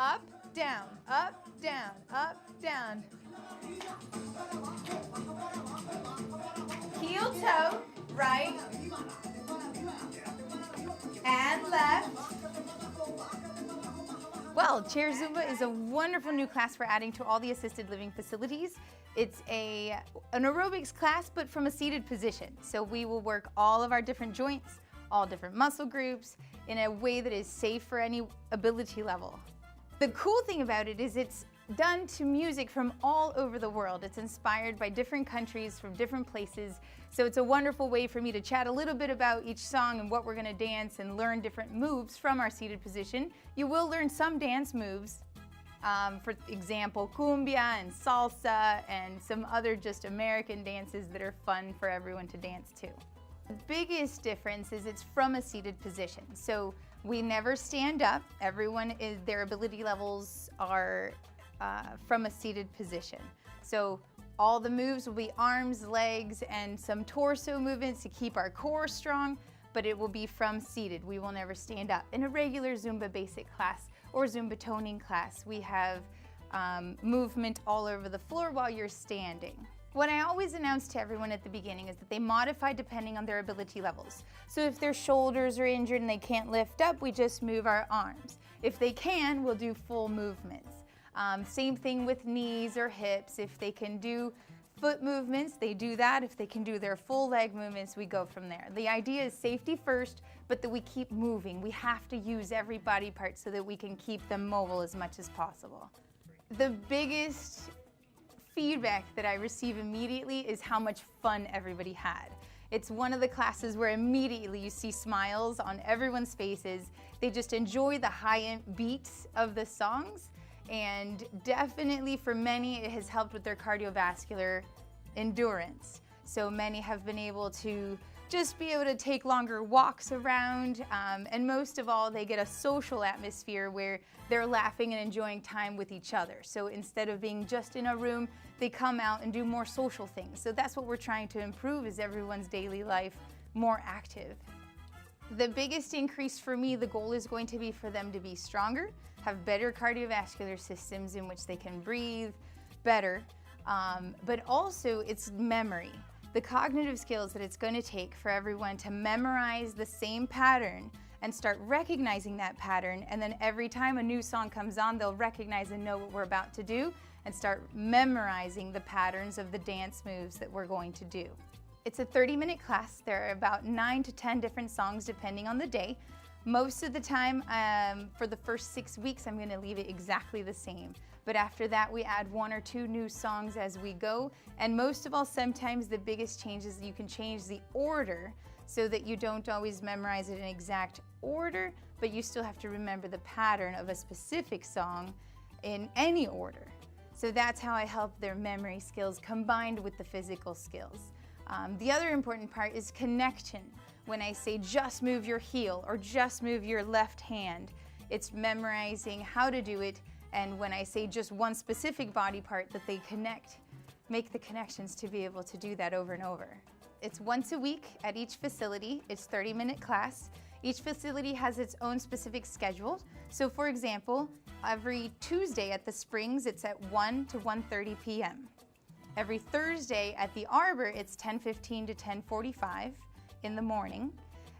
up, down, up, down, up, down. Heel toe, right, and left. Well, Chair Zumba is a wonderful new class we're adding to all the assisted living facilities. It's an aerobics class, but from a seated position. So we will work all of our different joints, all different muscle groups, in a way that is safe for any ability level. The cool thing about it is it's done to music from all over the world. It's inspired by different countries from different places. So it's a wonderful way for me to chat a little bit about each song and what we're going to dance and learn different moves from our seated position. You will learn some dance moves, for example, cumbia and salsa and some other just American dances that are fun for everyone to dance to. The biggest difference is it's from a seated position. So we never stand up. Their ability levels are from a seated position. So all the moves will be arms, legs, and some torso movements to keep our core strong, but it will be from seated. We will never stand up. In a regular Zumba basic class or Zumba toning class, we have movement all over the floor while you're standing. What I always announce to everyone at the beginning is that they modify depending on their ability levels. So if their shoulders are injured and they can't lift up, we just move our arms. If they can, we'll do full movements. Same thing with knees or hips. If they can do foot movements, they do that. If they can do their full leg movements, we go from there. The idea is safety first, but that we keep moving. We have to use every body part so that we can keep them mobile as much as possible. The biggest feedback that I receive immediately is how much fun everybody had. It's one of the classes where immediately you see smiles on everyone's faces. They just enjoy the high beats of the songs. And definitely for many, it has helped with their cardiovascular endurance. So many have been able to just be able to take longer walks around, and most of all, they get a social atmosphere where they're laughing and enjoying time with each other. So instead of being just in a room, they come out and do more social things. So that's what we're trying to improve, is everyone's daily life more active. The biggest increase for me, the goal is going to be for them to be stronger, have better cardiovascular systems in which they can breathe better, but also it's memory. The cognitive skills that it's going to take for everyone to memorize the same pattern and start recognizing that pattern, and then every time a new song comes on, they'll recognize and know what we're about to do and start memorizing the patterns of the dance moves that we're going to do. It's a 30-minute class. There are about 9 to 10 different songs depending on the day. Most of the time, for the first 6 weeks, I'm going to leave it exactly the same. But after that, we add 1 or 2 new songs as we go. And most of all, sometimes the biggest change is you can change the order so that you don't always memorize it in exact order, but you still have to remember the pattern of a specific song in any order. So that's how I help their memory skills combined with the physical skills. The other important part is connection. When I say just move your heel or just move your left hand, it's memorizing how to do it, and when I say just one specific body part, that they make the connections to be able to do that over and over. It's once a week at each facility. It's 30-minute class. Each facility has its own specific schedule. So for example, every Tuesday at the Springs, it's at 1 to 1:30 p.m. Every Thursday at the Arbor, it's 10:15 to 10:45 in the morning.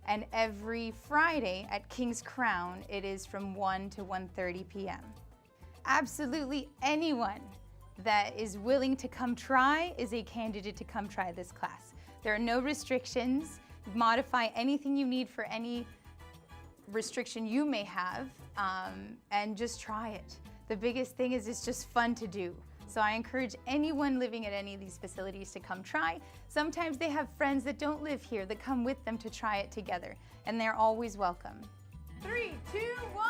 And every Friday at King's Crown, it is from 1 to 1:30 p.m. Absolutely anyone that is willing to come try is a candidate to come try this class. There are no restrictions. Modify anything you need for any restriction you may have, and just try it. The biggest thing is it's just fun to do. So I encourage anyone living at any of these facilities to come try. Sometimes they have friends that don't live here that come with them to try it together, and they're always welcome. 3, 2, 1.